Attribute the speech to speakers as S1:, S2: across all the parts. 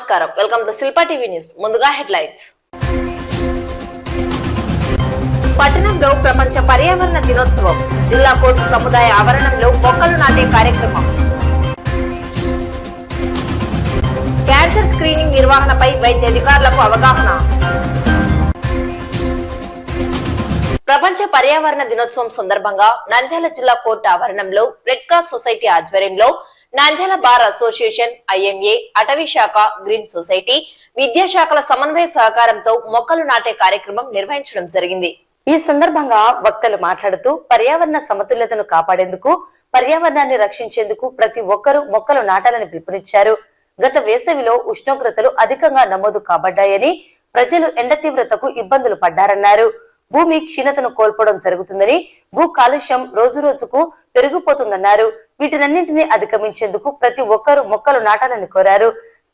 S1: నమస్కారం, welcome to Shilpa TV news. ముందుగా headlines. పట్టణంలో ప్రపంచ పర్యావరణ దినోత్సవం. జిల్లా కోర్టు సముదాయ ఆవరణంలో మొక్కలు నాటే కార్యక్రమం. క్యాన్సర్ స్క్రీనింగ్ నిర్వహణపై వైద్య అధికారులకు అవగాహన. ప్రపంచ పర్యావరణ దినోత్సవం సందర్భంగా నంద్యాల జిల్లా కోర్టు ఆవరణంలో రెడ్ క్రాస్ సొసైటీ ఆధ్వర్యంలో నంద్యాల బార్ అసోసియేషన్, ఐఎంఏ, అటవీ శాఖ, గ్రీన్ సొసైటీ, విద్యాశాఖల సమన్వయ సహకారంతో మొక్కలు నాటే కార్యక్రమం నిర్వహించడం జరిగింది. ఈ సందర్భంగా వక్తలు మాట్లాడుతూ పర్యావరణ సమతుల్యతను కాపాడేందుకు, పర్యావరణాన్ని రక్షించేందుకు ప్రతి ఒక్కరూ మొక్కలు నాటాలని పిలుపునిచ్చారు. గత వేసవిలో ఉష్ణోగ్రతలు అధికంగా నమోదు కాబడ్డాయని, ప్రజలు ఎండ తీవ్రతకు ఇబ్బందులు పడ్డారన్నారు. భూమి క్షీణతను కోల్పోవడం జరుగుతుందని, భూ కాలుష్యం రోజు రోజుకు పెరిగిపోతుందన్నారు. వీటినన్నింటినీ అధిగమించేందుకు ప్రతి ఒక్కరూ మొక్కలు నాటాలని కోరారు.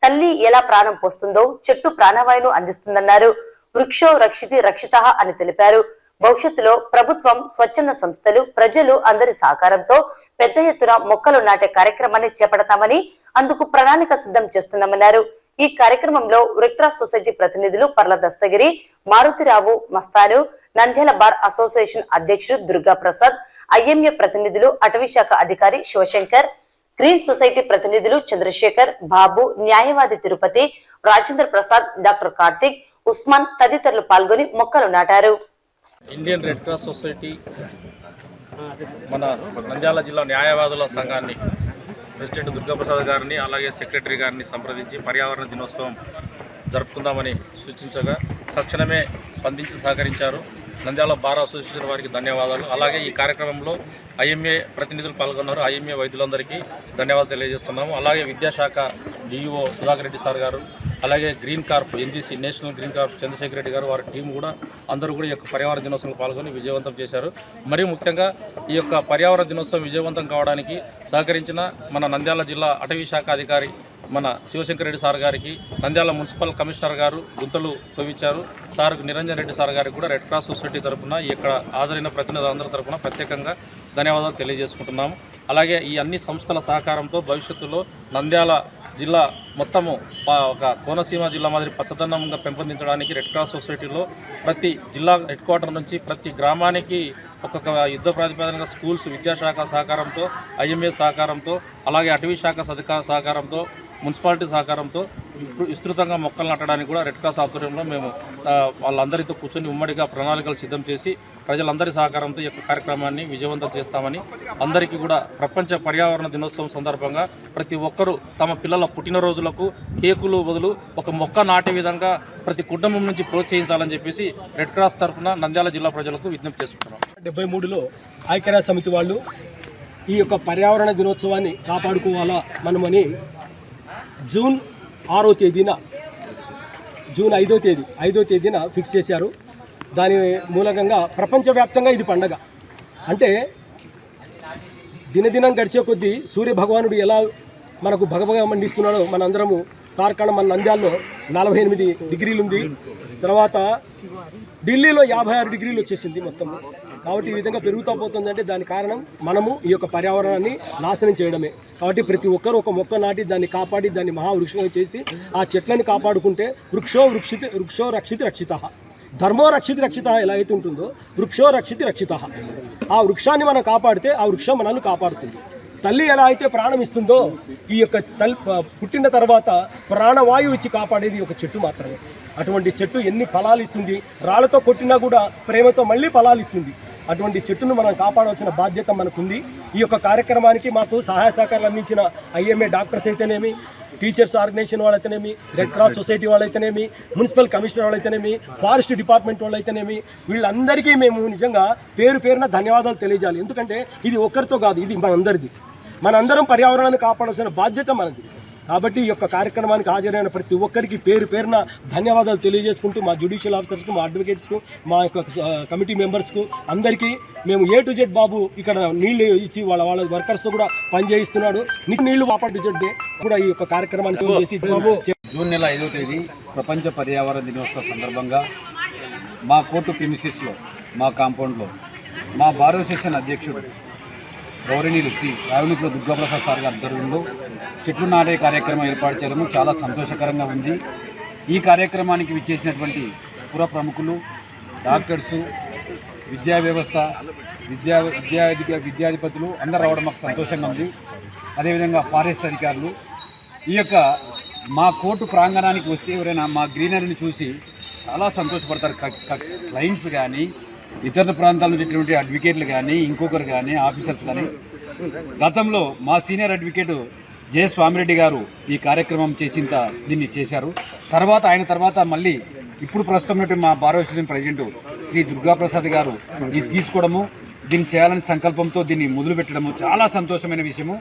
S1: తల్లి ఎలా ప్రాణం పోస్తుందో చెట్టు ప్రాణవాయువును అందిస్తుందన్నారు. వృక్షో రక్షితి రక్షితః అని తెలిపారు. భవిష్యత్తులో ప్రభుత్వం, స్వచ్ఛంద సంస్థలు, ప్రజలు అందరి సహకారంతో పెద్ద ఎత్తున మొక్కలు నాటే కార్యక్రమాన్ని చేపడతామని, అందుకు ప్రణాళిక సిద్ధం చేస్తున్నామన్నారు. ఈ కార్యక్రమంలో రెడ్ క్రాస్ సొసైటీ ప్రతినిధులు పర్ల దస్తగిరి, మారుతిరావు, మస్తాను, నంద్యాల బార్ అసోసియేషన్ అధ్యక్షుడు దుర్గా ప్రసాద్, ఐఎంఏ ప్రతినిధులు, అటవీ శాఖ అధికారి శివశంకర్, గ్రీన్ సొసైటీ ప్రతినిధులు చంద్రశేఖర్, బాబు, న్యాయవాది తిరుపతి, రాజేంద్ర ప్రసాద్, డాక్టర్ కార్తిక్, ఉస్మాన్ తదితరులు పాల్గొని మొక్కలు నాటారు.
S2: ఇండియన్ రెడ్ క్రాస్ సొసైటీ మన నంద్యాల జిల్లా న్యాయవాదుల సంఘాన్ని ప్రెసిడెంట్ దుర్గాప్రసాద్ గారిని, అలాగే సెక్రటరీ గారిని సంప్రదించి పర్యావరణ దినోత్సవం జరుపుకుందామని సూచించగా తక్షణమే స్పందించి సహకరించారు. నంద్యాల బార్ అసోసియేషన్ వారికి ధన్యవాదాలు. అలాగే ఈ కార్యక్రమంలో ఐఎంఏ ప్రతినిధులు పాల్గొన్నారు. ఐఎంఏ వైద్యులందరికీ ధన్యవాదాలు తెలియజేస్తున్నాము. అలాగే విద్యాశాఖ డిఈఓ సుధాకర్ రెడ్డి సార్ గారు, అలాగే green corp NGC national green corp Chandrasekhar Reddy garu, వారి టీం కూడా అందరూ కూడా ఈ యొక్క పర్యావరణ దినోత్సవంలో పాల్గొని విజయవంతం చేశారు. మరియు ముఖ్యంగా ఈ యొక్క పర్యావరణ దినోత్సవం విజయవంతం కావడానికి సహకరించిన మన నంద్యాల జిల్లా అటవీ శాఖ అధికారి మన శివశంకర్ రెడ్డి సార్ గారికి, నంద్యాల మున్సిపల్ కమిషనర్ గారు గుంతలు తవ్వించారు సార్ నిరంజన్ రెడ్డి సార్ గారికి కూడా రెడ్ క్రాస్ సొసైటీ తరఫున, ఇక్కడ హాజరైన ప్రతినిధులందరి తరఫున ప్రత్యేకంగా ధన్యవాదాలు తెలియజేసుకుంటున్నాము. అలాగే ఈ అన్ని సంస్థల సహకారంతో భవిష్యత్తులో నంద్యాల జిల్లా మొత్తము ఒక కోనసీమ జిల్లా మాదిరి పచ్చదనంగా పెంపొందించడానికి రెడ్ క్రాస్ సొసైటీలో ప్రతి జిల్లా హెడ్ క్వార్టర్ నుంచి ప్రతి గ్రామానికి ఒక్కొక్క యుద్ధ ప్రాతిపదికగా స్కూల్స్, విద్యాశాఖ సహకారంతో, ఐఎంఏ సహకారంతో, అలాగే అటవీ శాఖ సహకారంతో, మున్సిపాలిటీ సహకారంతో విస్తృతంగా మొక్కలు నాటడానికి కూడా రెడ్ క్రాస్ ఆధ్వర్యంలో మేము వాళ్ళందరితో కూర్చొని ఉమ్మడిగా ప్రణాళికలు సిద్ధం చేసి ప్రజలందరి సహకారంతో ఈ యొక్క కార్యక్రమాన్ని విజయవంతం చేస్తామని, అందరికీ కూడా ప్రపంచ పర్యావరణ దినోత్సవం సందర్భంగా ప్రతి ఒక్కరూ తమ పిల్లల పుట్టినరోజులకు కేకులు బదులు ఒక మొక్క నాటే విధంగా ప్రతి కుటుంబం నుంచి ప్రోత్సహించాలని చెప్పేసి రెడ్ క్రాస్ తరఫున నంద్యాల జిల్లా ప్రజలకు విజ్ఞప్తి చేసుకుంటున్నాం.
S3: 73లో ఐక్యరాజ్య సమితి వాళ్ళు ఈ యొక్క పర్యావరణ దినోత్సవాన్ని కాపాడుకోవాలా మనమని జూన్ 6వ తేదీన, జూన్ 5వ తేదీన ఫిక్స్ చేశారు. దాని మూలకంగా ప్రపంచవ్యాప్తంగా ఇది పండగ. అంటే దినదినం గడిచే కొద్దీ సూర్య భగవానుడు ఎలా మనకు భగభగ మండిస్తున్నాడో మనందరము కార్ఖానా మన నంద్యాలలో 48 డిగ్రీలు ఉంది. తర్వాత ఢిల్లీలో 56 డిగ్రీలు వచ్చేసింది మొత్తం. కాబట్టి ఈ విధంగా పెరుగుతూ పోతుందంటే దాని కారణం మనము ఈ యొక్క పర్యావరణాన్ని నాశనం చేయడమే. కాబట్టి ప్రతి ఒక్కరు ఒక మొక్క నాటి దాన్ని కాపాడి దాన్ని మహావృక్షంగా చేసి ఆ చెట్లను కాపాడుకుంటే వృక్షో రక్షితి రక్షితః, ధర్మో రక్షితి రక్షితః ఎలా అయితే ఉంటుందో వృక్షో రక్షితి రక్షితః. ఆ వృక్షాన్ని మనం కాపాడితే ఆ వృక్షం మనల్ని కాపాడుతుంది. తల్లి ఎలా అయితే ప్రాణం ఇస్తుందో ఈ యొక్క పుట్టిన తర్వాత ప్రాణవాయువు ఇచ్చి కాపాడేది ఒక చెట్టు మాత్రమే. అటువంటి చెట్టు ఎన్ని ఫలాలు ఇస్తుంది, రాళ్లతో కొట్టినా కూడా ప్రేమతో మళ్ళీ ఫలాలు ఇస్తుంది. అటువంటి చెట్టును మనం కాపాడవలసిన బాధ్యత మనకుంది. ఈ యొక్క కార్యక్రమానికి మాకు సహాయ సహకారాలు అందించిన ఐఎంఏ డాక్టర్స్ అయితేనేమి, టీచర్స్ ఆర్గనైజేషన్ వాళ్ళైతేనేమి, రెడ్ క్రాస్ సొసైటీ వాళ్ళైతేనేమి, మున్సిపల్ కమిషనర్ వాళ్ళైతేనేమి, ఫారెస్ట్ డిపార్ట్మెంట్ వాళ్ళైతేనేమి, వీళ్ళందరికీ మేము నిజంగా పేరున ధన్యవాదాలు తెలియజేయాలి. ఎందుకంటే ఇది ఒక్కరితో కాదు, ఇది మనందరిది. మనందరం పర్యావరణాన్ని కాపాడాల్సిన బాధ్యత మనది. కాబట్టి ఈ యొక్క కార్యక్రమానికి హాజరైన ప్రతి ఒక్కరికి పేరున ధన్యవాదాలు తెలియజేసుకుంటూ మా జ్యుడిషియల్ ఆఫీసర్స్కు, మా అడ్వకేట్స్కు, మా యొక్క కమిటీ మెంబర్స్కు అందరికీ మేము A to Z బాబు ఇక్కడ నీళ్లు ఇచ్చి వాళ్ళ వర్కర్స్తో కూడా పనిచేయిస్తున్నాడు. నీళ్లు కాపాడు జెడ్ కూడా ఈ యొక్క కార్యక్రమాన్ని చేసి
S4: జూన్ నెల 5వ తేదీ ప్రపంచ పర్యావరణ దినోత్సవ సందర్భంగా మా కోర్టు ప్రిమిసిస్లో, మా కాంపౌండ్లో మా బార్ అసోసియేషన్ అధ్యక్షుడు గౌరవనీయులు శ్రీ రావులూరి దుర్గాప్రసాద్ సార్ గారి ఆధ్వర్యంలో చెట్లు నాటే కార్యక్రమం ఏర్పాటు చేయడం చాలా సంతోషకరంగా ఉంది. ఈ కార్యక్రమానికి విచ్చేసినటువంటి పుర ప్రముఖులు, డాక్టర్సు, విద్యా వ్యవస్థ, విద్యాధిపతులు అందరూ రావడం మాకు సంతోషంగా ఉంది. అదేవిధంగా ఫారెస్ట్ అధికారులు ఈ యొక్క మా కోర్టు ప్రాంగణానికి వస్తే ఎవరైనా మా గ్రీనరీని చూసి చాలా సంతోషపడతారు. క్లయింట్స్ కానీ, ఇతర ప్రాంతాల నుంచి వచ్చినటువంటి అడ్వకేట్లు కానీ, ఇంకొకరు కానీ, ఆఫీసర్స్ కానీ. గతంలో మా సీనియర్ అడ్వకేటు జె స్వామిరెడ్డి గారు ఈ కార్యక్రమం దీన్ని చేశారు. ఆయన తర్వాత మళ్ళీ ఇప్పుడు ప్రస్తుతం ఉన్నటువంటి మా bar association president Shri Durgaprasad garu ఇది తీసుకోవడము, దీన్ని చేయాలని సంకల్పంతో దీన్ని మొదలు పెట్టడము చాలా సంతోషమైన విషయము.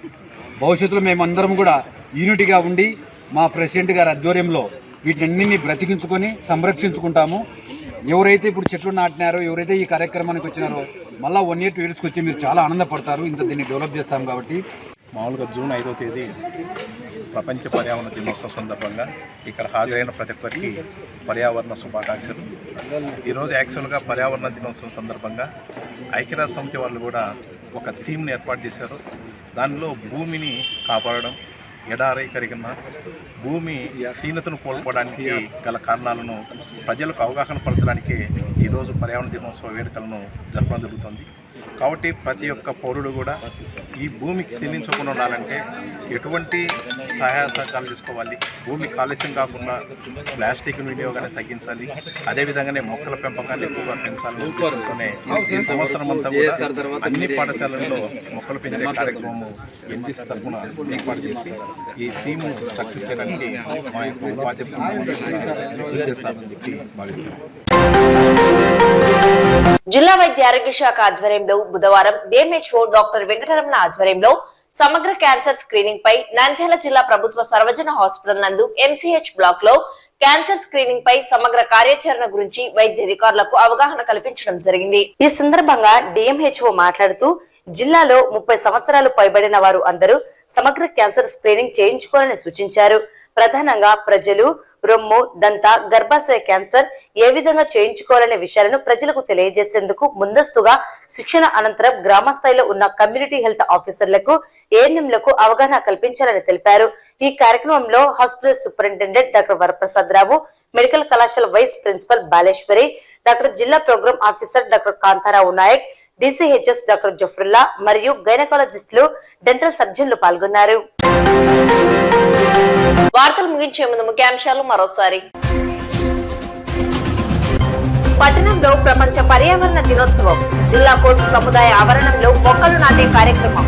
S4: భవిష్యత్తులో మేమందరం కూడా యూనిటీగా ఉండి మా ప్రెసిడెంట్ గారి ఆధ్వర్యంలో వీటినన్నింటినీ బ్రతికించుకొని సంరక్షించుకుంటాము. ఎవరైతే ఇప్పుడు చెట్లు నాటినారో, ఎవరైతే ఈ కార్యక్రమానికి వచ్చినారో మళ్ళీ 1 year 2 yearsకి వచ్చి మీరు చాలా ఆనందపడతారు. దీన్ని డెవలప్ చేస్తాం కాబట్టి.
S5: మామూలుగా జూన్ 5వ తేదీ ప్రపంచ పర్యావరణ దినోత్సవం సందర్భంగా ఇక్కడ హాజరైన ప్రతి ఒక్కరికి పర్యావరణ శుభాకాంక్షలు. ఈరోజు యాక్చువల్గా పర్యావరణ దినోత్సవం సందర్భంగా ఐక్యరాజ్య సమితి వాళ్ళు కూడా ఒక థీమ్ని ఏర్పాటు చేశారు. దానిలో భూమిని కాపాడడం, ఎడారీకరణ, భూమి క్షీణతను కోల్పోవడానికి గల కారణాలను ప్రజలకు అవగాహన పరచడానికి ఈరోజు పర్యావరణ దినోత్సవ వేడుకలను జరపడం జరుగుతుంది. కాబట్టి ప్రతి ఒక్క పౌరుడు కూడా ఈ భూమికి క్షీణించకుండా ఉండాలంటే ఎటువంటి సహాయ సహకారాలు తీసుకోవాలి, భూమి కాలుష్యం కాకుండా ప్లాస్టిక్ వినియోగాన్ని తగ్గించాలి, అదేవిధంగానే మొక్కల పెంపకాన్ని ఎక్కువగా పెంచాలని ఉద్దేశంతోనే ఈ సంవత్సరం అంతా కూడా అన్ని పాఠశాలల్లో మొక్కలు పెంచే కార్యక్రమము ఎన్జిసి తరఫున ఏర్పాటు చేసి ఈ థీమ్ సక్సెస్ చేయడానికి మా యొక్క ఉపాధ్యాయులు చేస్తారని చెప్పి భావిస్తున్నాం.
S1: జిల్లా వైద్య ఆరోగ్య శాఖ ఆధ్వర్యంలో బుధవారం డిఎంహెచ్ఓ డాక్టర్ వెంకటరమణ ఆధ్వర్యంలో సమగ్ర క్యాన్సర్ స్క్రీనింగ్ పై నంద్యాల జిల్లా ప్రభుత్వ సర్వజన హాస్పిటల్ నందు ఎంసీహెచ్ బ్లాక్ లో క్యాన్సర్ స్క్రీనింగ్ పై సమగ్ర కార్యాచరణ గురించి వైద్య అధికారులకు అవగాహన కల్పించడం జరిగింది. ఈ సందర్భంగా డిఎంహెచ్ఓ మాట్లాడుతూ జిల్లాలో 30 సంవత్సరాలు పైబడిన వారు అందరూ సమగ్ర క్యాన్సర్ స్క్రీనింగ్ చేయించుకోవాలని సూచించారు. ప్రధానంగా ప్రజలు రొమ్ము, దంత, గర్భాశయ క్యాన్సర్ ఏ విధంగా చేయించుకోవాలనే విషయాలను ప్రజలకు తెలియజేసేందుకు ముందస్తుగా శిక్షణ అనంతరం గ్రామ స్థాయిలో ఉన్న కమ్యూనిటీ హెల్త్ ఆఫీసర్లకు, ఏఎన్ఎంలకు అవగాహన కల్పించాలని తెలిపారు. ఈ కార్యక్రమంలో hospital superintendent doctor Varaprasad Rao, medical కళాశాల వైస్ ప్రిన్సిపల్ బాలేశ్వరి, డాక్టర్ జిల్లా programme officer doctor Kantharao Naik, DCHS doctor Zafrulla మరియు గైనకాలజిస్టులు, డెంటల్ సర్జన్లు పాల్గొన్నారు. వార్తలు ముగించే ముందు ముఖ్యాంశాలు మరోసారి. పట్టణంలో ప్రపంచ పర్యావరణ దినోత్సవం, జిల్లా కోర్టు సముదాయ ఆవరణంలో మొక్కలు నాటే కార్యక్రమం.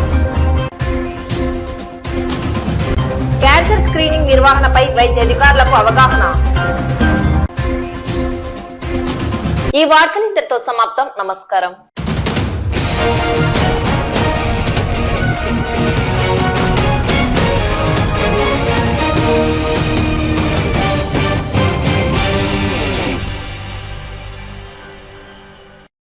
S1: క్యాన్సర్ స్క్రీనింగ్ నిర్వహణపై వైద్య అధికారులకు అవగాహన. ఈ వార్తలు ఇంతటితో సమాప్తం. నమస్కారం.